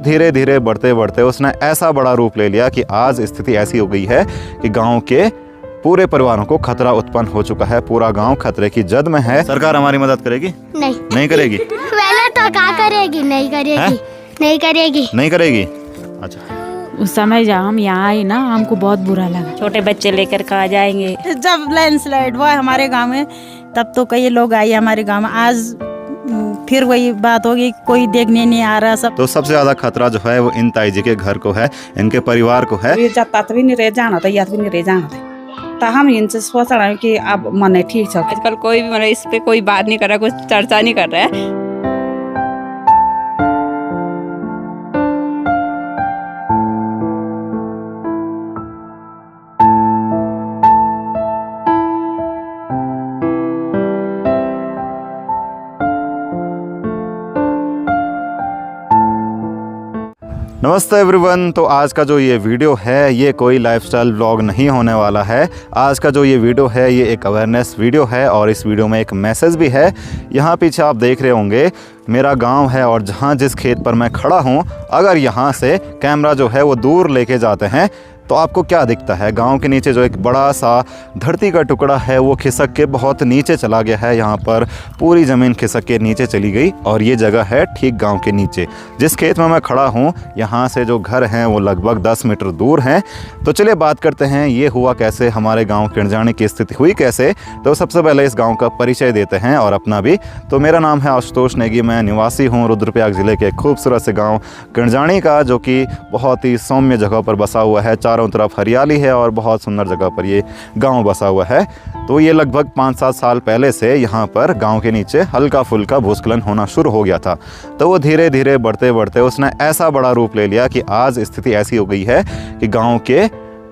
धीरे धीरे बढ़ते बढ़ते उसने ऐसा बड़ा रूप ले लिया कि आज स्थिति ऐसी हो गई है कि गांव के पूरे परिवारों को खतरा उत्पन्न हो चुका है। पूरा गांव खतरे की जद में है। सरकार हमारी मदद करेगी? नहीं करेगी। पहले तो क्या करेगी? नहीं करेगी। अच्छा, उस समय जब हम यहाँ आए ना, हमको बहुत बुरा लगा। छोटे बच्चे लेकर कहाँ जाएंगे? जब लैंडस्लाइड हुआ हमारे गांव में, तब तो कई लोग आए हमारे गांव में। आज फिर वही बात होगी, कोई देखने नहीं आ रहा सब। तो सबसे ज्यादा खतरा जो है वो इन ताई जी के घर को है, इनके परिवार को है। भी नहीं रह जाना था, याद भी नहीं रह जाना था। तो हम इनसे सोच रहे हैं कि अब मन ठीक है। आजकल कोई भी मतलब इस पे कोई बात नहीं कर रहा, कुछ चर्चा नहीं कर रहा है। नमस्ते एवरीवन। तो आज का जो ये वीडियो है ये कोई लाइफस्टाइल व्लॉग नहीं होने वाला है। आज का जो ये वीडियो है ये एक अवेयरनेस वीडियो है और इस वीडियो में एक मैसेज भी है। यहाँ पीछे आप देख रहे होंगे मेरा गांव है और जहाँ जिस खेत पर मैं खड़ा हूँ, अगर यहाँ से कैमरा जो है वो दूर लेके जाते हैं तो आपको क्या दिखता है? गांव के नीचे जो एक बड़ा सा धरती का टुकड़ा है वो खिसक के बहुत नीचे चला गया है। यहाँ पर पूरी ज़मीन खिसक के नीचे चली गई और ये जगह है ठीक गांव के नीचे। जिस खेत में मैं खड़ा हूँ यहाँ से जो घर हैं वो लगभग 10 मीटर दूर हैं। तो चलिए बात करते हैं ये हुआ कैसे, हमारे गाँव किणजाणी की स्थिति हुई कैसे। तो सबसे पहले इस गाँव का परिचय देते हैं और अपना भी। तो मेरा नाम है आशुतोष नेगी, मैं निवासी हूँ रुद्रप्रयाग ज़िले के खूबसूरत से गाँव किणजाणी का, जो कि बहुत ही सौम्य जगह पर बसा हुआ है। चारों तरफ हरियाली है और बहुत सुंदर जगह पर ये गांव बसा हुआ है। तो ये लगभग 5-7 साल पहले से यहाँ पर गांव के नीचे हल्का फुल्का भूस्खलन होना शुरू हो गया था। तो वो धीरे धीरे बढ़ते बढ़ते उसने ऐसा बड़ा रूप ले लिया कि आज स्थिति ऐसी हो गई है कि गांव के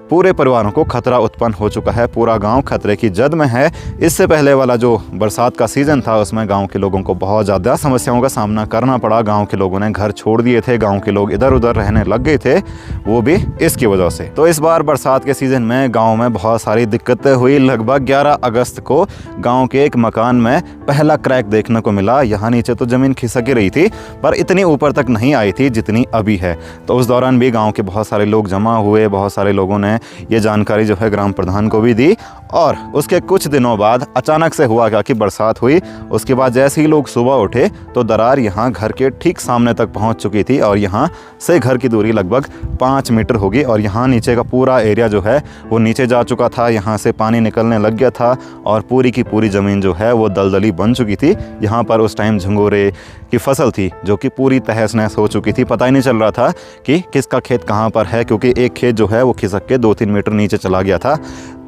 पूरे परिवारों को खतरा उत्पन्न हो चुका है। पूरा गांव खतरे की जद में है। इससे पहले वाला जो बरसात का सीज़न था उसमें गांव के लोगों को बहुत ज़्यादा समस्याओं का सामना करना पड़ा। गांव के लोगों ने घर छोड़ दिए थे, गांव के लोग इधर उधर रहने लग गए थे, वो भी इसकी वजह से। तो इस बार बरसात के सीज़न में गाँव में बहुत सारी दिक्कतें हुई। लगभग 11 अगस्त को गाँव के एक मकान में पहला क्रैक देखने को मिला। यहाँ नीचे तो ज़मीन खिसक ही रही थी पर इतनी ऊपर तक नहीं आई थी जितनी अभी है। तो उस दौरान भी गाँव के बहुत सारे लोग जमा हुए, बहुत सारे लोगों ने ये जानकारी जो है ग्राम प्रधान को भी दी। और उसके कुछ दिनों बाद अचानक से हुआ क्या कि बरसात हुई। उसके बाद जैसे ही लोग सुबह उठे तो दरार यहाँ घर के ठीक सामने तक पहुँच चुकी थी और यहाँ से घर की दूरी लगभग 5 मीटर होगी। और यहाँ नीचे का पूरा एरिया जो है वो नीचे जा चुका था। यहाँ से पानी निकलने लग गया था और पूरी की पूरी ज़मीन जो है वो दलदली बन चुकी थी। यहाँ पर उस टाइम झंगोरे की फसल थी जो कि पूरी तहस नहस हो चुकी थी। पता ही नहीं चल रहा था कि किसका खेत कहाँ पर है, क्योंकि एक खेत जो है वो खिसक के 2-3 मीटर नीचे चला गया था।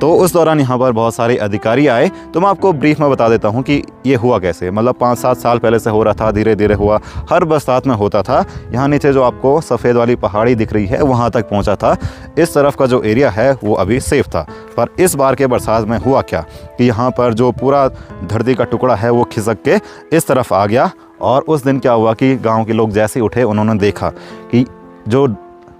तो उस दौरान यहाँ पर बहुत सारे अधिकारी आए। तो मैं आपको ब्रीफ में बता देता हूँ कि ये हुआ कैसे। मतलब 5-7 साल पहले से हो रहा था, धीरे धीरे हुआ, हर बरसात में होता था। यहाँ नीचे जो आपको सफ़ेद वाली पहाड़ी दिख रही है वहाँ तक पहुँचा था। इस तरफ का जो एरिया है वो अभी सेफ था। पर इस बार के बरसात में हुआ क्या कि यहाँ पर जो पूरा धरती का टुकड़ा है वो खिसक के इस तरफ आ गया। और उस दिन क्या हुआ कि गांव के लोग जैसे उठे उन्होंने देखा कि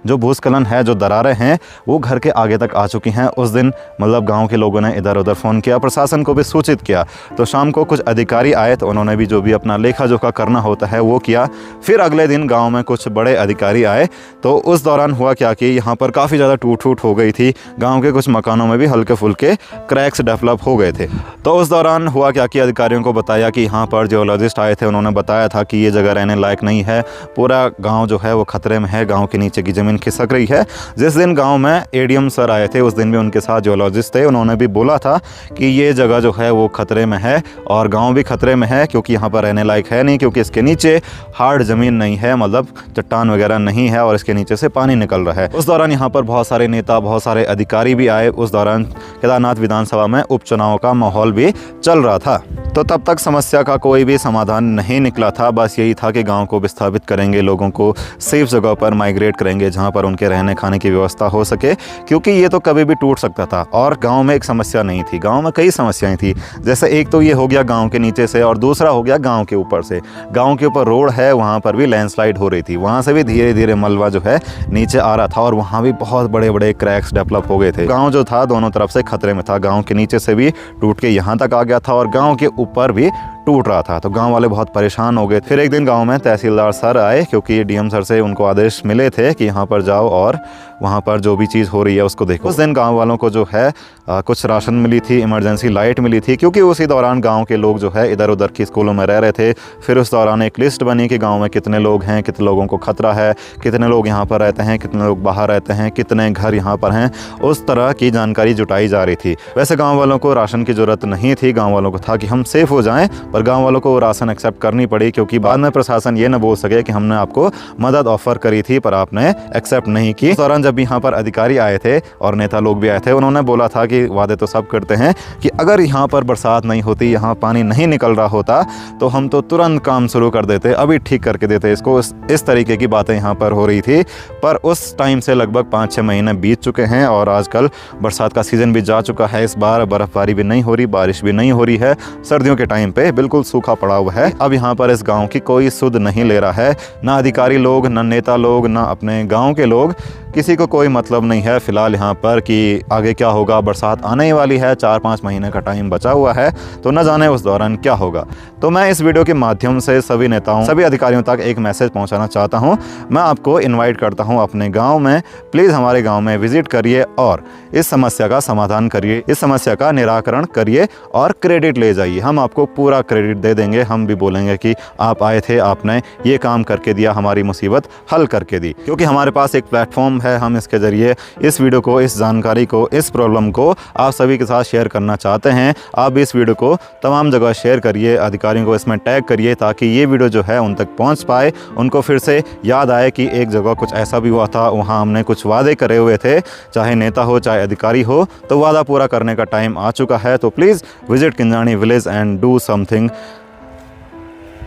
जो भूस्खलन है, जो दरारें हैं वो घर के आगे तक आ चुकी हैं। उस दिन मतलब गांव के लोगों ने इधर उधर फ़ोन किया, प्रशासन को भी सूचित किया। तो शाम को कुछ अधिकारी आए तो उन्होंने भी जो भी अपना लेखा जोखा करना होता है वो किया। फिर अगले दिन गांव में कुछ बड़े अधिकारी आए। तो उस दौरान हुआ क्या कि यहाँ पर काफ़ी ज़्यादा टूट फूट हो गई थी। गाँव के कुछ मकानों में भी हल्के फुल्के क्रैक्स डेवलप हो गए थे। तो उस दौरान हुआ क्या कि अधिकारियों को बताया कि यहाँ पर जियोलॉजिस्ट आए थे, उन्होंने बताया था कि ये जगह रहने लायक नहीं है, पूरा गाँव जो है वो खतरे में है, गाँव के नीचे की ज़मीन खिसक रही है। जिस दिन गांव में एडीएम सर आए थे उस दिन भी उनके साथ जियोलॉजिस्ट थे, उन्होंने भी बोला था कि ये जगह जो है वो खतरे में है और गांव भी खतरे में है, क्योंकि यहाँ पर रहने लायक है नहीं, क्योंकि इसके नीचे हार्ड ज़मीन नहीं है, मतलब चट्टान वगैरह नहीं है और इसके नीचे से पानी निकल रहा है। उस दौरान यहाँ पर बहुत सारे नेता, बहुत सारे अधिकारी भी आए। उस दौरान केदारनाथ विधानसभा में उपचुनाव का माहौल भी चल रहा था। तो तब तक समस्या का कोई भी समाधान नहीं निकला था। बस यही था कि गांव को विस्थापित करेंगे, लोगों को सेफ जगह पर माइग्रेट करेंगे जहां पर उनके रहने खाने की व्यवस्था हो सके, क्योंकि ये तो कभी भी टूट सकता था। और गांव में एक समस्या नहीं थी, गांव में कई समस्याएं थी। जैसे एक तो ये हो गया गांव के नीचे से और दूसरा हो गया गांव के ऊपर से। गांव के ऊपर रोड है, वहाँ पर भी लैंडस्लाइड हो रही थी, वहाँ से भी धीरे धीरे मलबा जो है नीचे आ रहा था और वहाँ भी बहुत बड़े बड़े क्रैक्स डेवलप हो गए थे। गाँव जो था दोनों तरफ से खतरे में था। गाँव के नीचे से भी टूट के यहाँ तक आ गया था और गाँव के ऊपर भी टूट रहा था। तो गांव वाले बहुत परेशान हो गए। फिर एक दिन गांव में तहसीलदार सर आए, क्योंकि डीएम सर से उनको आदेश मिले थे कि यहाँ पर जाओ और वहाँ पर जो भी चीज़ हो रही है उसको देखो। उस दिन गांव वालों को जो है कुछ राशन मिली थी, इमरजेंसी लाइट मिली थी, क्योंकि उसी दौरान गांव के लोग जो है इधर उधर की स्कूलों में रह रहे थे। फिर उस दौरान एक लिस्ट बनी कि गांव में कितने लोग हैं, कितने लोगों को खतरा है, कितने लोग यहाँ पर रहते हैं, कितने लोग बाहर रहते हैं, कितने घर यहाँ पर हैं, उस तरह की जानकारी जुटाई जा रही थी। वैसे गाँव वालों को राशन की ज़रूरत नहीं थी, गाँव वालों को था कि हम सेफ़ हो जाएँ, पर गाँव वालों को राशन एक्सेप्ट करनी पड़ी, क्योंकि बाद में प्रशासन ये न बोल सके कि हमने आपको मदद ऑफर करी थी पर आपने एक्सेप्ट नहीं की। इस दौरान जब यहाँ पर अधिकारी आए थे और नेता लोग भी आए थे, उन्होंने बोला था कि वादे तो सब करते हैं कि अगर यहाँ पर बरसात नहीं होती, यहाँ पानी नहीं निकल रहा होता, तो हम तो तुरंत काम शुरू कर देते, अभी ठीक करके देते इसको। इस तरीके की बातें यहाँ पर हो रही थी। पर उस टाइम से लगभग 5-6 महीने बीत चुके हैं और आजकल बरसात का सीज़न भी जा चुका है। इस बार बर्फ़बारी भी नहीं हो रही, बारिश भी नहीं हो रही है। सर्दियों के टाइम पे बिल्कुल सूखा पड़ा हुआ है। अब यहाँ पर इस गाँव की कोई सुध नहीं ले रहा है, ना अधिकारी लोग, ना नेता लोग, ना अपने गाँव के लोग, किसी को कोई मतलब नहीं है फ़िलहाल यहाँ पर कि आगे क्या होगा। बरसात आने ही वाली है, 4-5 महीने का टाइम बचा हुआ है, तो न जाने उस दौरान क्या होगा। तो मैं इस वीडियो के माध्यम से सभी नेताओं, सभी अधिकारियों तक एक मैसेज पहुँचाना चाहता हूँ। मैं आपको इन्वाइट करता हूँ अपने गाँव में, प्लीज़ हमारे गाँव में विज़िट करिए और इस समस्या का समाधान करिए, इस समस्या का निराकरण करिए और क्रेडिट ले जाइए। हम आपको पूरा क्रेडिट दे देंगे। हम भी बोलेंगे कि आप आए थे, आपने ये काम करके दिया, हमारी मुसीबत हल करके दी। क्योंकि हमारे पास एक प्लेटफॉर्म है, हम इसके ज़रिए इस वीडियो को, इस जानकारी को, इस प्रॉब्लम को आप सभी के साथ शेयर करना चाहते हैं। आप इस वीडियो को तमाम जगह शेयर करिए, अधिकारियों को इसमें टैग करिए, ताकि ये वीडियो जो है उन तक पहुंच पाए, उनको फिर से याद आए कि एक जगह कुछ ऐसा भी हुआ था, वहाँ हमने कुछ वादे करे हुए थे, चाहे नेता हो चाहे अधिकारी हो, तो वादा पूरा करने का टाइम आ चुका है। तो please visit Kinjani village and do something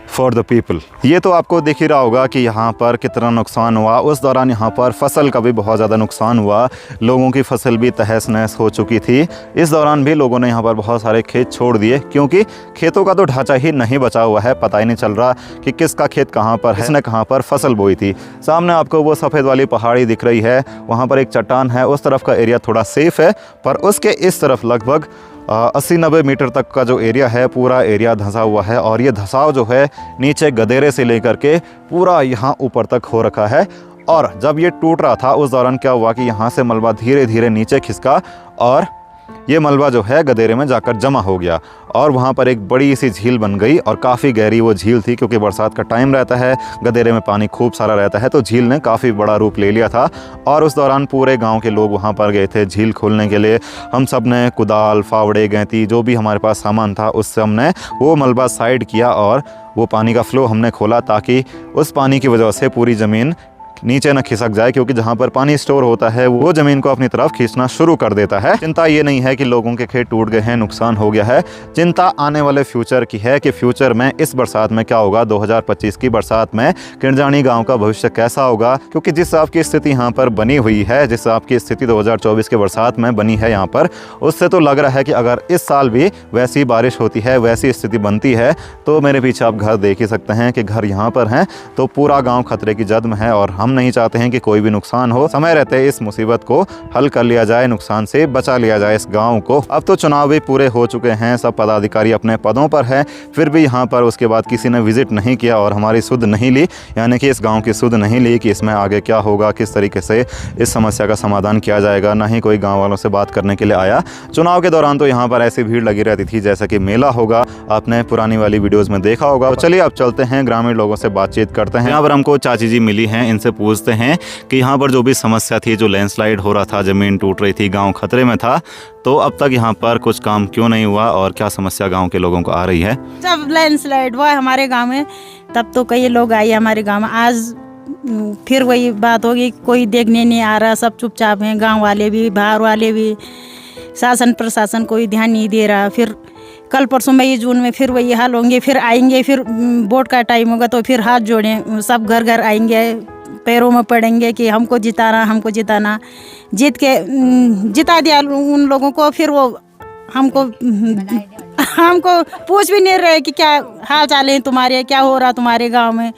for the people. ये तो आपको दिख ही रहा होगा कि यहाँ पर कितना नुकसान हुआ। उस दौरान यहाँ पर फसल का भी बहुत ज़्यादा नुकसान हुआ, लोगों की फसल भी तहस नहस हो चुकी थी। इस दौरान भी लोगों ने यहाँ पर बहुत सारे खेत छोड़ दिए, क्योंकि खेतों का तो ढांचा ही नहीं बचा हुआ है। पता ही नहीं चल रहा कि किसका खेत कहाँ पर है, किसने कहाँ पर फसल बोई थी। सामने आपको वो सफ़ेद वाली पहाड़ी दिख रही है, वहाँ पर एक चट्टान है, उस तरफ का एरिया थोड़ा सेफ़ है, पर उसके इस तरफ लगभग 80-90 मीटर तक का जो एरिया है, पूरा एरिया धंसा हुआ है। और ये धंसाव जो है नीचे गदेरे से लेकर के पूरा यहाँ ऊपर तक हो रखा है। और जब ये टूट रहा था उस दौरान क्या हुआ कि यहाँ से मलबा धीरे धीरे नीचे खिसका और ये मलबा जो है गदेरे में जाकर जमा हो गया और वहाँ पर एक बड़ी सी झील बन गई। और काफ़ी गहरी वो झील थी, क्योंकि बरसात का टाइम रहता है, गदेरे में पानी खूब सारा रहता है, तो झील ने काफ़ी बड़ा रूप ले लिया था। और उस दौरान पूरे गांव के लोग वहाँ पर गए थे झील खोलने के लिए। हम सब ने कुदाल, फावड़े, गैंती, जो भी हमारे पास सामान था, उससे हमने वो मलबा साइड किया और वो पानी का फ्लो हमने खोला, ताकि उस पानी की वजह से पूरी ज़मीन नीचे न खिसक जाए, क्योंकि जहाँ पर पानी स्टोर होता है वो ज़मीन को अपनी तरफ खींचना शुरू कर देता है। चिंता ये नहीं है कि लोगों के खेत टूट गए हैं, नुकसान हो गया है। चिंता आने वाले फ्यूचर की है कि फ्यूचर में इस बरसात में क्या होगा, 2025 की बरसात में किंजानी गांव का भविष्य कैसा होगा। क्योंकि जिस हिसाब की स्थिति यहाँ पर बनी हुई है, जिस हिसाब की स्थिति 2024 के बरसात में बनी है यहाँ पर, उससे तो लग रहा है कि अगर इस साल भी वैसी बारिश होती है, वैसी स्थिति बनती है, तो मेरे पीछे आप घर देख ही सकते हैं कि घर यहाँ पर हैं, तो पूरा गाँव खतरे की जद में है। और हम नहीं चाहते हैं कि कोई भी नुकसान हो। समय रहते इस मुसीबत को हल कर लिया जाए, नुकसान से बचा लिया जाए इस गांव को। अब तो चुनाव भी पूरे हो चुके हैं, सब पदाधिकारी अपने पदों पर हैं, फिर भी यहाँ पर उसके बाद किसी ने विजिट नहीं किया और हमारी सुध नहीं ली, यानी कि इस गांव की सुध नहीं ली कि इसमें आगे क्या होगा, किस तरीके से इस समस्या का समाधान किया जाएगा। ना ही कोई गाँव वालों से बात करने के लिए आया। चुनाव के दौरान तो यहाँ पर ऐसी भीड़ लगी रहती थी जैसा कि मेला होगा, आपने पुरानी वाली वीडियोज़ में देखा होगा। तो चलिए अब चलते हैं, ग्रामीण लोगों से बातचीत करते हैं। यहाँ पर हमको चाची जी मिली हैं, इनसे पूछते हैं कि यहाँ पर जो भी समस्या थी, जो लैंडस्लाइड हो रहा था, ज़मीन टूट रही थी, गांव खतरे में था, तो अब तक यहाँ पर कुछ काम क्यों नहीं हुआ और क्या समस्या गांव के लोगों को आ रही है। जब लैंडस्लाइड हुआ हमारे गांव में, तब तो कई लोग आए हमारे गांव में। आज फिर वही बात होगी, कोई देखने नहीं आ रहा, सब चुपचाप हैं, गाँव वाले भी, बाहर वाले भी, शासन प्रशासन कोई ध्यान नहीं दे रहा। फिर कल परसों मई जून में फिर वही हाल होंगे, फिर आएंगे, फिर वोट का टाइम होगा तो फिर हाथ जोड़ें, सब घर घर आएंगे, पैरों में पड़ेंगे कि हमको जिताना, हमको जिताना। जीत के जिता दिया उन लोगों को, फिर वो हमको पूछ भी नहीं रहे कि क्या हाल चाल है तुम्हारे, क्या हो रहा तुम्हारे गांव में।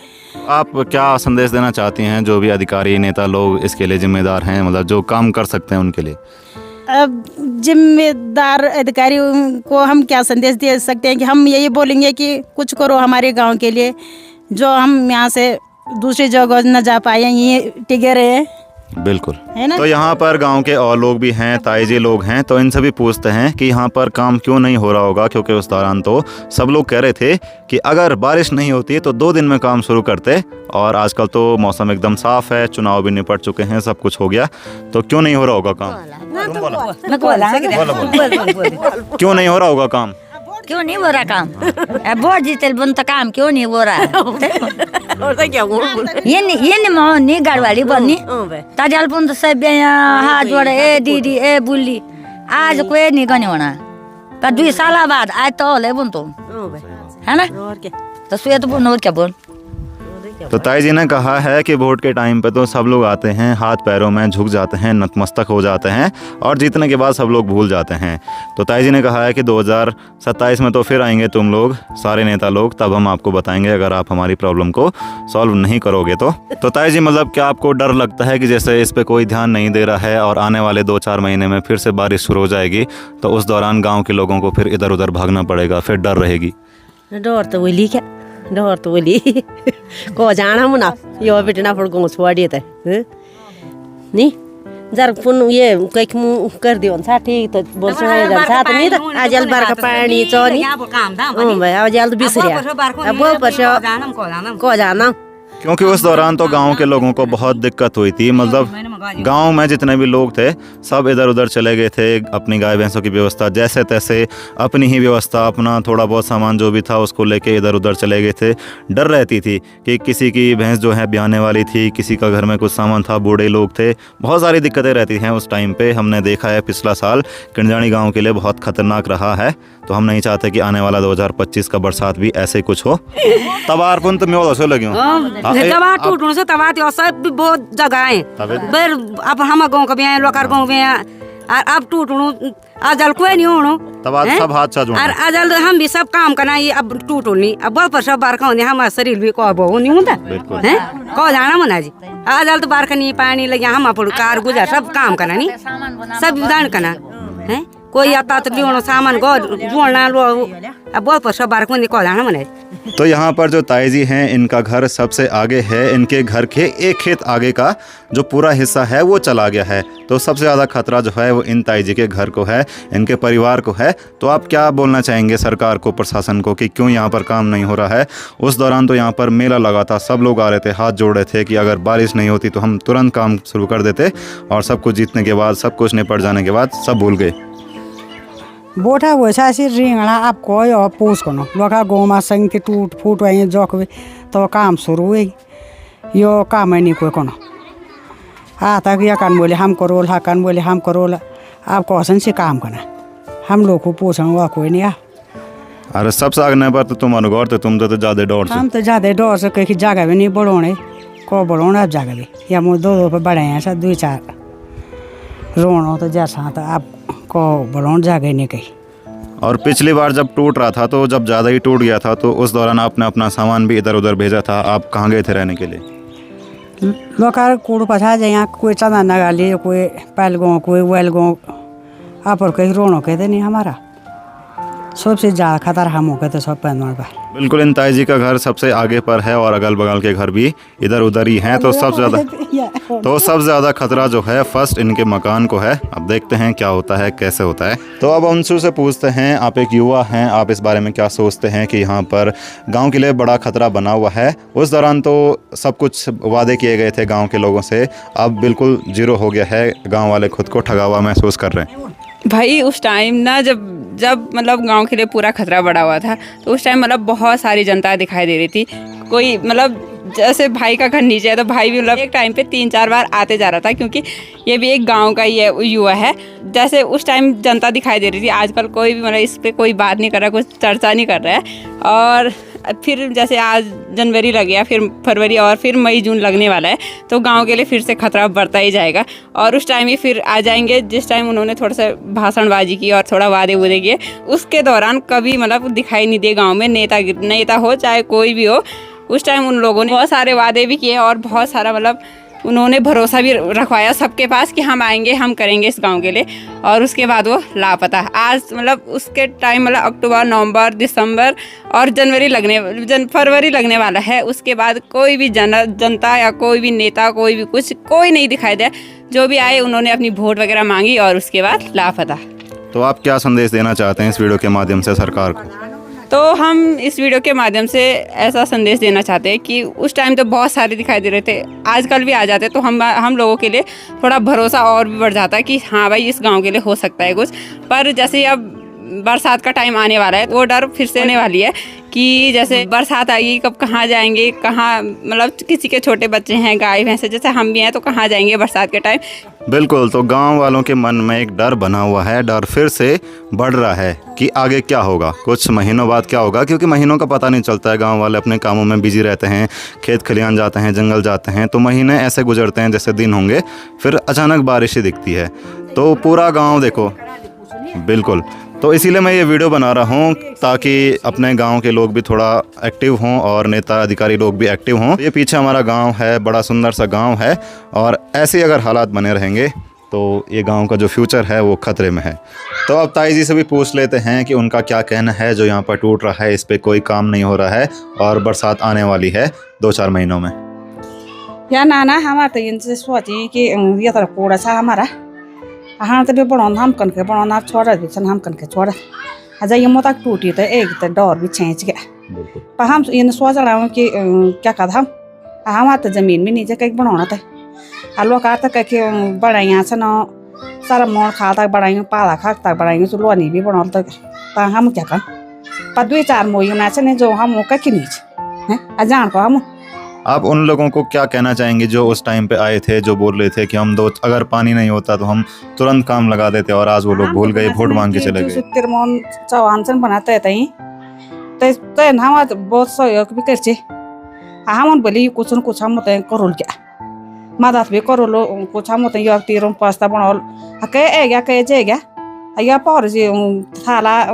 आप क्या संदेश देना चाहती हैं जो भी अधिकारी, नेता लोग इसके लिए जिम्मेदार हैं, मतलब जो काम कर सकते हैं उनके लिए? अब जिम्मेदार अधिकारी को हम क्या संदेश दे सकते हैं कि हम यही बोलेंगे कि कुछ करो हमारे गांव के लिए, जो हम यहाँ से दूसरी जगह न जा पाए, ये टिके रहे, बिल्कुल है ना। तो यहाँ पर गांव के और लोग भी हैं, ताईजी लोग हैं, तो इनसे भी पूछते हैं कि यहाँ पर काम क्यों नहीं हो रहा होगा, क्योंकि उस दौरान तो सब लोग कह रहे थे कि अगर बारिश नहीं होती तो 2 दिन में काम शुरू करते, और आजकल तो मौसम एकदम साफ है, चुनाव भी निपट चुके हैं, सब कुछ हो गया, तो क्यों नहीं हो रहा होगा काम? क्यों नहीं हो रहा होगा काम? क्यों नहीं हो रहा काम? वोट जीते बन तो काम क्यों नहीं हो रहा है? ये नहीं मोहनी गाड़वाली बनी ताजल पुन तो सब हाथ जोड़े, ए दीदी ए बुल्ली, आज कोई नहीं गने होना पर 2 साल बाद आज तो ले बुन तो है ना, तो सुए तो बुन और क्या बुन। तो ताई जी ने कहा है कि वोट के टाइम पे तो सब लोग आते हैं, हाथ पैरों में झुक जाते हैं, नतमस्तक हो जाते हैं, और जीतने के बाद सब लोग भूल जाते हैं। तो ताई जी ने कहा है कि 2027 में तो फिर आएंगे तुम लोग, सारे नेता लोग, तब हम आपको बताएंगे अगर आप हमारी प्रॉब्लम को सॉल्व नहीं करोगे तो ताई जी मतलब क्या आपको डर लगता है कि जैसे इस पर कोई ध्यान नहीं दे रहा है और आने वाले 2-4 महीने में फिर से बारिश शुरू हो जाएगी, तो उस दौरान गाँव के लोगों को फिर इधर उधर भागना पड़ेगा, फिर डर रहेगी? डर तो बोली क्या, डर तो बोली को जाना मुना यो बेटना फड़ गो छोड़ी त नहीं जर पुन ये कैक मु कर दियो सा ठीक तो बोल छ साथ नहीं त आजल बार का पानी चोनी भाई आजल तो बिसरिया अब को जाना क्योंकि उस दौरान तो गांव के लोगों को बहुत दिक्कत हुई थी, मतलब गांव में जितने भी लोग थे सब इधर उधर चले गए थे, अपनी गाय भैंसों की व्यवस्था जैसे तैसे, अपनी ही व्यवस्था, अपना थोड़ा बहुत सामान जो भी था उसको लेके इधर उधर चले गए थे। डर रहती थी कि किसी की भैंस जो है ब्याने वाली थी, किसी का घर में कुछ सामान था, बूढ़े लोग थे, बहुत सारी दिक्कतें रहती हैं उस टाइम पे। हमने देखा है पिछला साल किंजानी गाँव के लिए बहुत खतरनाक रहा है, तो हम नहीं चाहते कि आने वाला 2025 का बरसात भी ऐसे कुछ हो। तबार पुन तो मैं ऐसे लगी तबा टूटने से तबा तो सब बहुत जगह है बर अब हम गांव का भी है, लोकर गांव में और अब टूटणो आजल कोई नहीं होनो तबा सब हाथ सा जोड़ना और आजल हम भी सब काम करना, ये अब टूटो नहीं, अब बहुत पर सब बारका होने हमारा शरीर भी को बहु नहीं होता है को जाना मना जी आजल तो बारका नहीं पानी लगे हम अपन कार गुजर सब काम करना नहीं, सब विधान करना है, कोई आता तो लियो सामान गो जोड़ना लो, अब बहुत पर सब बारका नहीं को जाना मना। तो यहाँ पर जो ताई जी हैं इनका घर सबसे आगे है, इनके घर के एक खेत आगे का जो पूरा हिस्सा है वो चला गया है, तो सबसे ज़्यादा खतरा जो है वो इन ताई जी के घर को है, इनके परिवार को है। तो आप क्या बोलना चाहेंगे सरकार को, प्रशासन को, कि क्यों यहाँ पर काम नहीं हो रहा है? उस दौरान तो यहाँ पर मेला लगा था, सब लोग आ रहे थे, हाथ जोड़ रहे थे कि अगर बारिश नहीं होती तो हम तुरंत काम शुरू कर देते, और सब कुछ जीतने के बाद, सब कुछ निपट जाने के बाद सब भूल गए। बोटा वैसा सी रिंगना आप कोई और पूछ को लोका गोमा संग के टूट फूट वही जोक तो काम शुरू हुई, यो काम है नहीं कोई को आता कि कान बोले हम करोल, हा कान बोले हम करोल, आप कौन से काम करना, हम लोग को पूछना हुआ कोई नहीं आ। अरे सब सागने पर तो तुम अनुगौर थे, तुम तो ज़्यादा डर से, हम तो ज़्यादा डर से कहीं जगह भी नहीं बढ़ोने को बढ़ोना अब जगह भी, या मुझे 2 पे बढ़े हैं सब 2-4 रोनो तो जैसा तो आप को बढ़ोन जगह नहीं कहीं। और पिछली बार जब टूट रहा था तो जब ज़्यादा ही टूट गया था तो उस दौरान आपने अपना सामान भी इधर उधर भेजा था, आप कहाँ गए थे रहने के लिए? लोग कूड़ पछा जाए यहाँ, कोई चंदा नगाली, कोई पैलगों, कोई वेलगों, आप और कहीं रोनो कहते नहीं, हमारा सबसे ज़्यादा खतरा हम हो गए थे सब पैनवार पर। बिल्कुल, इन ताई जी का घर सबसे आगे पर है और अगल बगल के घर भी इधर उधर ही हैं, तो सबसे ज़्यादा खतरा जो है फर्स्ट इनके मकान को है। अब देखते हैं क्या होता है, कैसे होता है। तो अब अंशु से पूछते हैं, आप एक युवा हैं, आप इस बारे में क्या सोचते हैं कि यहाँ पर गांव के लिए बड़ा खतरा बना हुआ है? उस दौरान तो सब कुछ वादे किए गए थे गाँव के लोगों से, अब बिल्कुल जीरो हो गया है, गाँव वाले खुद को ठगा हुआ महसूस कर रहे हैं। भाई उस टाइम ना जब मतलब गांव के लिए पूरा खतरा बढ़ा हुआ था, तो उस टाइम मतलब बहुत सारी जनता दिखाई दे रही थी, कोई मतलब जैसे भाई का घर नीचे है तो भाई भी मतलब एक टाइम पे 3-4 बार आते जा रहा था, क्योंकि ये भी एक गांव का ही है, युवा है। जैसे उस टाइम जनता दिखाई दे रही थी, आजकल कोई भी मतलब इस पर कोई बात नहीं कर रहा, कुछ चर्चा नहीं कर रहा है। और फिर जैसे आज जनवरी लग गया, फिर फरवरी और फिर मई जून लगने वाला है, तो गांव के लिए फिर से खतरा बढ़ता ही जाएगा। और उस टाइम ही फिर आ जाएंगे जिस टाइम उन्होंने थोड़ा सा भाषणबाजी की और थोड़ा वादे वूदे किए, उसके दौरान कभी मतलब दिखाई नहीं दिए गाँव में नेता हो चाहे कोई भी हो। उस टाइम उन लोगों ने बहुत सारे वादे भी किए और बहुत सारा मतलब उन्होंने भरोसा भी रखवाया सबके पास कि हम आएंगे, हम करेंगे इस गांव के लिए, और उसके बाद वो लापता। आज मतलब उसके टाइम मतलब अक्टूबर, नवंबर, दिसंबर और फरवरी लगने वाला है, उसके बाद कोई भी जनता या कोई भी नेता, कोई नहीं दिखाई दे। जो भी आए उन्होंने अपनी वोट वगैरह मांगी और उसके बाद लापता। तो आप क्या संदेश देना चाहते हैं इस वीडियो के माध्यम से सरकार को? तो हम इस वीडियो के माध्यम से ऐसा संदेश देना चाहते हैं कि उस टाइम तो बहुत सारे दिखाई दे रहे थे, आजकल भी आ जाते, तो हम लोगों के लिए थोड़ा भरोसा और भी बढ़ जाता है कि हाँ भाई इस गांव के लिए हो सकता है कुछ। पर जैसे अब बरसात का टाइम आने वाला है, वो डर फिर से आने वाली है कि जैसे बरसात आएगी, कब कहाँ जाएंगे, कहाँ मतलब किसी के छोटे बच्चे हैं, गाय भैंसे जैसे हम भी हैं, तो कहाँ जाएंगे बरसात के टाइम। बिल्कुल, तो गांव वालों के मन में एक डर बना हुआ है, डर फिर से बढ़ रहा है कि आगे क्या होगा, कुछ महीनों बाद क्या होगा, क्योंकि महीनों का पता नहीं चलता है। गांव वाले अपने कामों में बिजी रहते हैं, खेत खलियान जाते हैं, जंगल जाते हैं, तो महीने ऐसे गुजरते हैं जैसे दिन होंगे, फिर अचानक बारिश ही दिखती है, तो पूरा गाँव देखो। बिल्कुल, तो इसीलिए मैं ये वीडियो बना रहा हूँ ताकि अपने गांव के लोग भी थोड़ा एक्टिव हों और नेता अधिकारी लोग भी एक्टिव हों। ये पीछे हमारा गांव है, बड़ा सुंदर सा गांव है, और ऐसे अगर हालात बने रहेंगे तो ये गांव का जो फ्यूचर है वो खतरे में है। तो अब ताई जी से भी पूछ लेते हैं कि उनका क्या कहना है, जो यहाँ पर टूट रहा है, इस पर कोई काम नहीं हो रहा है और बरसात आने वाली है 2-4 महीनों में। या नाना हमारा तो इनसे सोची कि ये तरफ कूड़ा सा हमारा हाँ तो बनाना हम कन के बनाना छोड़ा भी हम कन के छोड़ा अच्छा ये मोता टूटी तो एक तो डर भी छेंच गया। पर हम इन सोच रहा हूँ कि क्या कहता हम तो ज़मीन में नीचे कहीं बनाना था लोग आता कहीं बढ़ाइया से न सारा मोड़ खाता बढ़ाई पाला खाता बढ़ाई तो लोनी भी बना तो हम क्या कर पर 2-4 मोई ना से जो हम कहीं नीचे हैं जान को हम। आप उन लोगों को क्या कहना चाहेंगे जो उस टाइम पे आए थे, जो बोल रहे थे कि हम अगर पानी नहीं होता तो हम तुरंत काम लगा देते, और आज वो लोग भूल गए, वोट मांग के चले गए। तिरमोन चौहान से बनाते थे तो हम बहुत सहयोग भी करचे हम बोली कुछ न कुछ हम करोल क्या मदद भी करोलो कुछ हम तीरों पास्ता बनाओ कह गया कह जे गया या पर जी थाला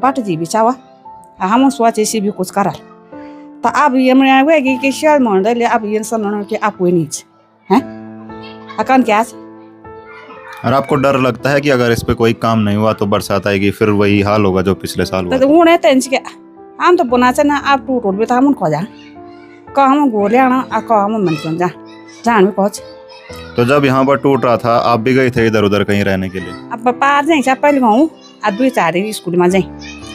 बट जी भी चावा हम सोचे सी भी कुछ करा। तो अब ये मैं आएगी कि शायद मान ले अब ये सुनना कि आप वो नीचे हैं अकन क्या। और आपको डर लगता है कि अगर इस पे कोई काम नहीं हुआ तो बरसात आएगी, फिर वही हाल होगा जो पिछले साल हुआ? तो उन्हें तेंच के हम तो बुना से ना आप टूट भी तो हम खो जा कह हम गोले आना कह हम मन क्यों जान भी पहुँच। तो जब यहाँ पर टूट रहा था आप भी गए थे इधर उधर कहीं रहने के लिए? अब पार जाए पहले गाँव 2-4 स्कूल में जाए।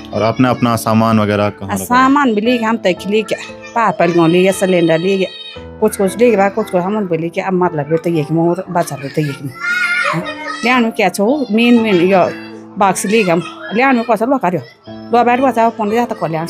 और आपने अपना सामान वगैरह कहाँ रखा? सामान भी लिए हम तक लिए क्या पार पहले गाँव लिए सिलेंडर लिए गया कुछ ले गया कुछ हम बोले कि अब मत लगे तो ये मोर बचा लो तो ये लिया क्या छो मेन यो बॉक्स लिए हम लिया कौन लो करो लो बैठ बचा फोन लिया तक लिया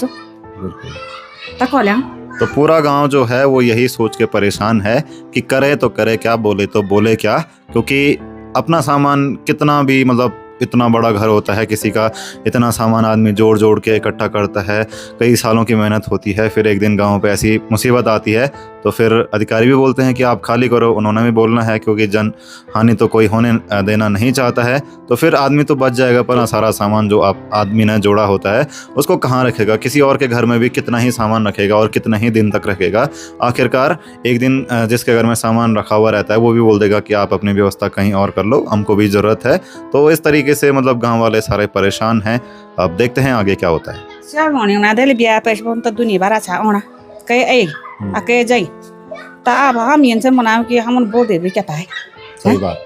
तक लिया। तो पूरा गांव जो है वो यही सोच के परेशान है कि करे तो करे क्या, बोले तो बोले क्या, क्योंकि अपना सामान कितना भी मतलब इतना बड़ा घर होता है किसी का, इतना सामान आदमी जोड़ जोड़ के इकट्ठा करता है, कई सालों की मेहनत होती है, फिर एक दिन गांव पे ऐसी मुसीबत आती है तो फिर अधिकारी भी बोलते हैं कि आप खाली करो, उन्होंने भी बोलना है क्योंकि जन हानि तो कोई होने देना नहीं चाहता है, तो फिर आदमी तो बच जाएगा, पर सारा सामान जो आप आदमी ने जोड़ा होता है उसको कहाँ रखेगा? किसी और के घर में भी कितना ही सामान रखेगा और कितना ही दिन तक रखेगा? आखिरकार एक दिन जिसके घर में सामान रखा हुआ रहता है वो भी बोल देगा कि आप अपनी व्यवस्था कहीं और कर लो, हमको भी ज़रूरत है। तो इस तरीके से मतलब गाँव वाले सारे परेशान हैं। अब देखते हैं आगे क्या होता है। दुनिया भर अच्छा होना कह जाई तो अब हम इनसे मनाओ कि हम वोट दे भी क्या पाए, सही बात,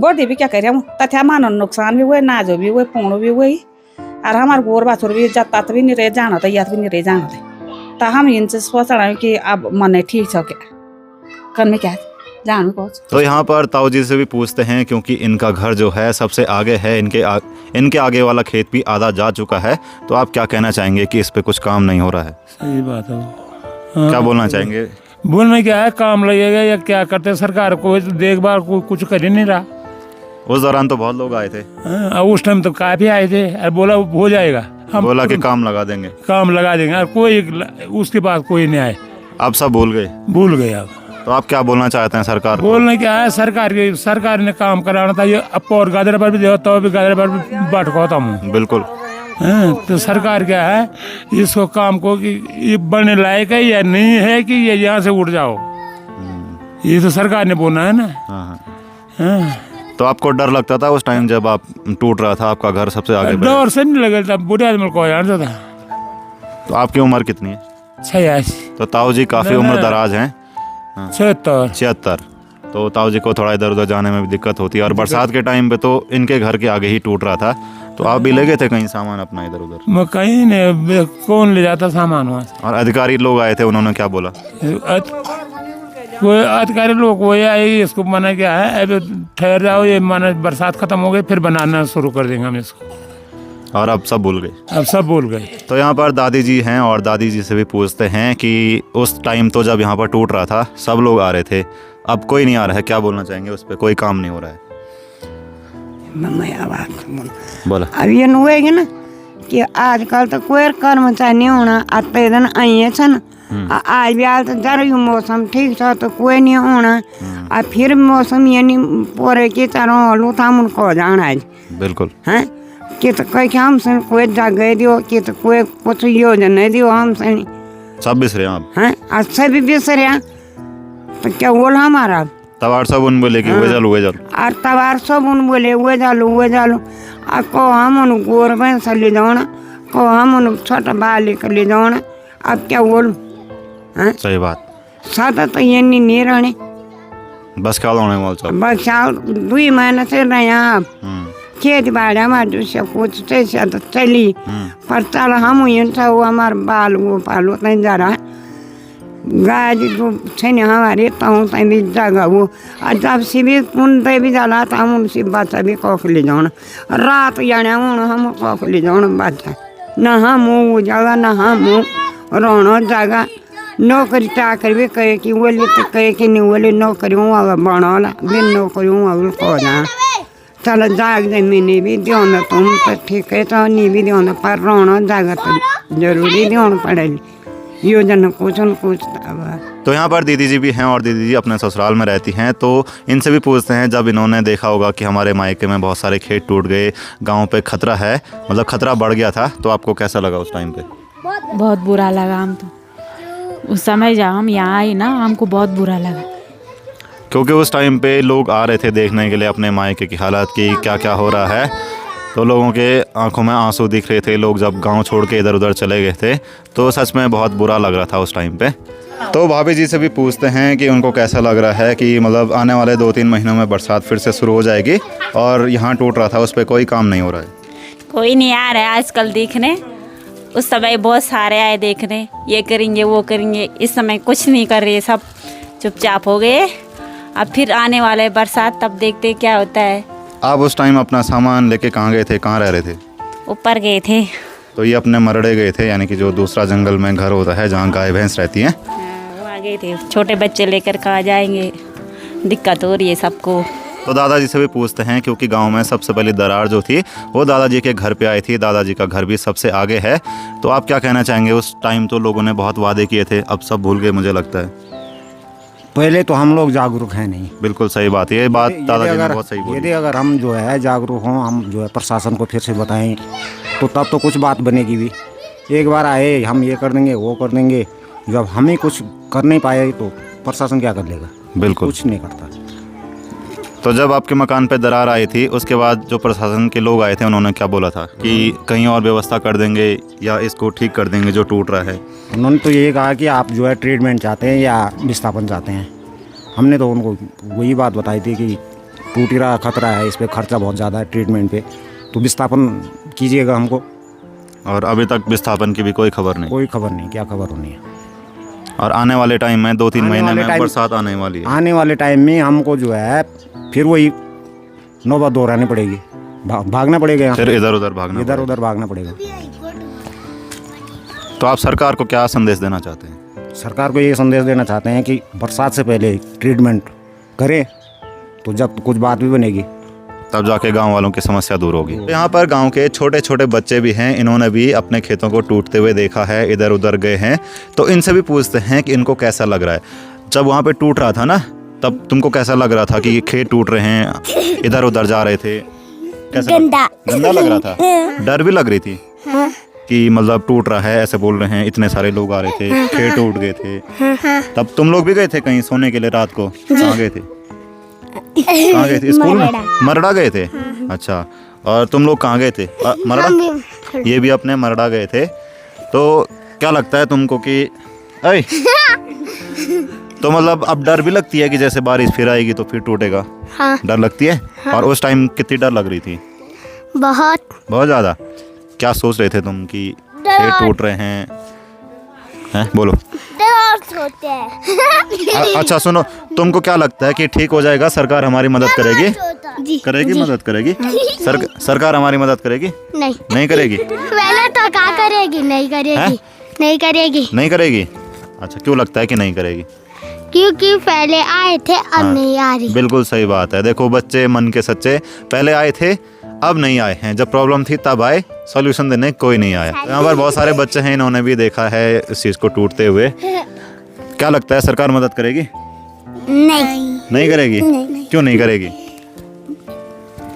वोट दे भी क्या करें तथ्या मानो नुकसान भी हुए, नाजो भी हुए, पूर्ण भी हुई, और हमारे गोर बाछुर भी जत भी नहीं रहे जाना था याद भी नहीं रहे जाना था। तो हम इनसे सोच रहे हैं कि अब मन ठीक छो क्या कन में क्या जान पहुँच। तो यहाँ पर ताऊ जी से भी पूछते हैं क्योंकि इनका घर जो है सबसे आगे है, इनके आगे वाला खेत भी आधा जा चुका है। तो आप क्या कहना चाहेंगे कि इस पे कुछ काम नहीं हो रहा है? सही बात है। क्या बोलना चाहेंगे? बोलना क्या है, काम लगेगा या क्या करते, सरकार को देखभाल कुछ कर ही नहीं रहा। उस दौरान तो बहुत लोग आए थे। उस टाइम तो काफी आए थे और बोला हो जाएगा, हम बोला कि काम लगा देंगे और कोई उसके बाद कोई नहीं आए। आप सब भूल गए अब। तो आप क्या बोलना चाहते हैं सरकार को? बोलना क्या है, सरकार ने काम कराना था। ये अब और गादर पर भी देखो तो भी गादर पर भी बाट होता हूँ। बिल्कुल। तो सरकार क्या है, इसको काम को कि ये बनने लायक है या नहीं है कि ये यहाँ से उठ जाओ, ये तो सरकार ने बोला है ना। हाँ हाँ। हाँ। तो आपको डर लगता था उस टाइम जब आप टूट रहा था, आपका घर सबसे आगे पे? डर से नहीं लगा था, बुढ़े आदमी को जानता था। तो आपकी उम्र कितनी है? 86। तो ताऊ जी काफ़ी उम्र दराज हैं। 76। तो ताऊ जी को थोड़ा इधर उधर जाने में भी दिक्कत होती है, और बरसात के टाइम पे तो इनके घर के आगे ही टूट रहा था। तो आप भी ले गए थे कहीं सामान अपना इधर उधर? मैं कहीं नहीं, कौन ले जाता सामान वहाँ से। और अधिकारी लोग आए थे, उन्होंने क्या बोला? वो अधिकारी लोग वो आए, इसको मना क्या है, अब ठहर जाओ, ये माना बरसात खत्म हो गई फिर बनाना शुरू कर देंगे हम इसको। और अब सब भूल गए? अब सब भूल गए। तो यहाँ पर दादी जी हैं, और दादी जी से भी पूछते हैं कि उस टाइम तो जब यहाँ पर टूट रहा था सब लोग आ रहे थे, अब कोई नहीं आ रहा है, क्या बोलना चाहेंगे उस पर? कोई काम नहीं हो रहा है। बोला अब ये हुएगी ना कि आजकल तो कोई कर्मचारी नहीं होना, आते दिन आई छन, आज भी आज तो जरा मौसम ठीक था तो कोई नहीं होना, और फिर मौसम ये नहीं पूरे की तरह हलू था उनको जाना है। बिल्कुल हैं कि तो कोई हमसे कोई जगह दियो, कि तो कोई कुछ योजना दियो हमसे नहीं। सब बिसरे आप हैं अच्छा भी बिसरे तो क्या बोल हमारा तवार सब उन बोले कि वे जालो और तवार सब उन बोले वे जालो और को हम उन गोर भैंस ले जाना, को हम उन छोटा बाल लेकर ले जाना। अब क्या बोल सही बात। सादा तो ये नहीं रहने, बस क्या होने वाला सब बस 2 महीने से रहे आप खेत बाड़ी हमारे सब कुछ तो चली, पर चल हम वो हमारे बाल वो पालो नहीं जा रहा गाय जो छेने हमारे ताऊ तई भी जगह वो, और जब से भी उनते भी जाला तो हम उनसे बच्चा भी कौक ले जाना, रात जाने हम कौक ले जाना बच्चा, न हम वो जगह न हम रोना जगह। नौकरी चाकरी भी कहे कि बोले तो कहे कि नहीं बोले नौकरी वहाँ बनाला बिन नौकरी वहाँ को जाना, चलो जाग जमीनी भी दियो तुम तो ठीक है, तो नहीं भी दियो पर रोना जगह तो जरूरी दियो पड़ेगी योजना कुछ न कुछ। तो यहाँ पर दीदी जी भी हैं, और दीदी जी अपने ससुराल में रहती हैं, तो इनसे भी पूछते हैं जब इन्होंने देखा होगा कि हमारे मायके में बहुत सारे खेत टूट गए, गांव पे खतरा है, मतलब खतरा बढ़ गया था, तो आपको कैसा लगा उस टाइम पे? बहुत बुरा लगा। हम तो उस समय जब हम यहाँ आए ना, हमको बहुत बुरा लगा, क्योंकि उस टाइम पे लोग आ रहे थे देखने के लिए अपने मायके की हालात की क्या क्या हो रहा है, तो लोगों के आंखों में आंसू दिख रहे थे। लोग जब गांव छोड़ के इधर उधर चले गए थे तो सच में बहुत बुरा लग रहा था उस टाइम पे। तो भाभी जी से भी पूछते हैं कि उनको कैसा लग रहा है कि मतलब आने वाले 2-3 महीनों में बरसात फिर से शुरू हो जाएगी, और यहाँ टूट रहा था उस पर कोई काम नहीं हो रहा है। कोई नहीं आ रहा है आजकल देखने, उस समय बहुत सारे आए देखने, ये करेंगे वो करेंगे, इस समय कुछ नहीं कर रहे, सब चुपचाप हो गए। अब फिर आने वाले बरसात तब देखते क्या होता है। आप उस टाइम अपना सामान लेके कहाँ गए थे, कहाँ रह रहे थे? ऊपर गए थे। तो ये अपने मरड़े गए थे, यानी कि जो दूसरा जंगल में घर होता है जहाँ गाय भैंस रहती हैं, वहाँ गए थे। छोटे बच्चे लेकर कहाँ जाएंगे, दिक्कत हो रही है सबको। तो दादाजी से भी पूछते हैं, क्योंकि गांव में सबसे पहली दरार जो थी वो दादाजी के घर पे आई थी, दादाजी का घर भी सबसे आगे है, तो आप क्या कहना चाहेंगे? उस टाइम तो लोगों ने बहुत वादे किए थे, अब सब भूल गए मुझे लगता है। पहले तो हम लोग जागरूक हैं नहीं। बिल्कुल सही बात, ये बात दादाजी ने बहुत सही बोली। यदि अगर हम जो है जागरूक हों, हम जो है प्रशासन को फिर से बताएं, तो तब तो कुछ बात बनेगी भी। एक बार आए हम ये कर देंगे वो कर देंगे, जब हम ही कुछ कर नहीं पाए तो प्रशासन क्या कर लेगा? बिल्कुल कुछ नहीं करता। तो जब आपके मकान पे दरार आई थी उसके बाद जो प्रशासन के लोग आए थे उन्होंने क्या बोला था कि कहीं और व्यवस्था कर देंगे या इसको ठीक कर देंगे जो टूट रहा है? उन्होंने तो ये कहा कि आप जो है ट्रीटमेंट चाहते हैं या विस्थापन चाहते हैं। हमने तो उनको वही बात बताई थी कि टूट रहा खतरा है, इस पर खर्चा बहुत ज़्यादा है ट्रीटमेंट पे, तो विस्थापन कीजिएगा हमको। और अभी तक विस्थापन की भी कोई खबर नहीं? कोई खबर नहीं, क्या खबर होनी है। और आने वाले टाइम में 2-3 महीने में बरसात आने वाली है, आने वाले टाइम में हमको जो है फिर वही नौबत दोहरानी पड़ेगी, भागना पड़ेगा, फिर इधर उधर भागना पड़ेगा। तो आप सरकार को क्या संदेश देना चाहते हैं? सरकार को ये संदेश देना चाहते हैं कि बरसात से पहले ट्रीटमेंट करें, तो जब कुछ बात भी बनेगी तब जाके गांव वालों की समस्या दूर होगी। यहाँ पर गांव के छोटे छोटे बच्चे भी हैं, इन्होंने भी अपने खेतों को टूटते हुए देखा है, इधर उधर गए हैं, तो इनसे भी पूछते हैं कि इनको कैसा लग रहा है। जब वहाँ पे टूट रहा था ना, तब तुमको कैसा लग रहा था कि खेत टूट रहे हैं, इधर उधर जा रहे थे, कैसा? गंदा लग रहा था, डर भी लग रही थी। कि मतलब टूट रहा है, ऐसे बोल रहे हैं, इतने सारे लोग आ रहे थे, खेत टूट गए थे। तब तुम लोग भी गए थे कहीं सोने के लिए रात को? कहाँ गए थे? कहाँ गए थे? स्कूल में? मरड़ा गए थे। अच्छा, और तुम लोग कहाँ गए थे? मरड़ा? ये भी अपने मरड़ा गए थे। तो क्या लगता है तुमको कि अरे तो मतलब अब डर भी लगती है कि जैसे बारिश फिर आएगी तो फिर टूटेगा? हाँ। डर लगती है? हाँ। और उस टाइम कितनी डर लग रही थी? बहुत ज़्यादा। क्या सोच रहे थे तुम कि खेत टूट रहे हैं? बोलो। होते हैं। अच्छा सुनो, तुमको क्या लगता है कि ठीक हो जाएगा? सरकार हमारी मदद करेगी? करेगी? मदद करेगी? सरकार हमारी मदद करेगी? नहीं करेगी? पहले तो क्या करेगी? नहीं करेगी। नहीं करेगी। नहीं करेगी? अच्छा, क्यों लगता है कि नहीं करेगी? क्योंकि पहले आए थे, अब नहीं आ रही। बिल्कुल सही बात है। देखो बच्चे मन के सच्चे, पहले आए थे अब नहीं आए हैं। जब प्रॉब्लम थी तब आए, सॉल्यूशन देने कोई नहीं आया। यहाँ पर बहुत सारे बच्चे हैं, इन्होंने भी देखा है इस चीज़ को टूटते हुए। क्या लगता है सरकार मदद करेगी? नहीं करेगी? क्यों नहीं करेगी?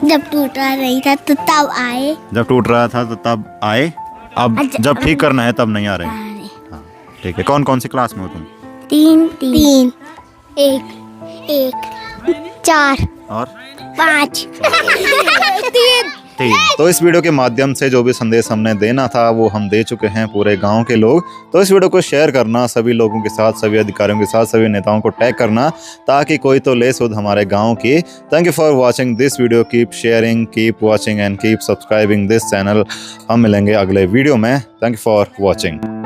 जब टूट रही था तो तब आए। जब टूट रहा था तो तब आए, अब जब ठीक करना है तब नहीं आ रहे। हाँ, ठीक है। कौन कौन सी क्लास में हो तुम? 3 1 4 और 5 3। तो इस वीडियो के माध्यम से जो भी संदेश हमने देना था वो हम दे चुके हैं पूरे गांव के लोग। तो इस वीडियो को शेयर करना सभी लोगों के साथ, सभी अधिकारियों के साथ, सभी नेताओं को टैग करना ताकि कोई तो ले सुध हमारे गांव की। Thank you for watching this video. Keep sharing, keep watching and keep subscribing this channel. हम मिलेंगे अगले वीडियो में। Thank you for watching.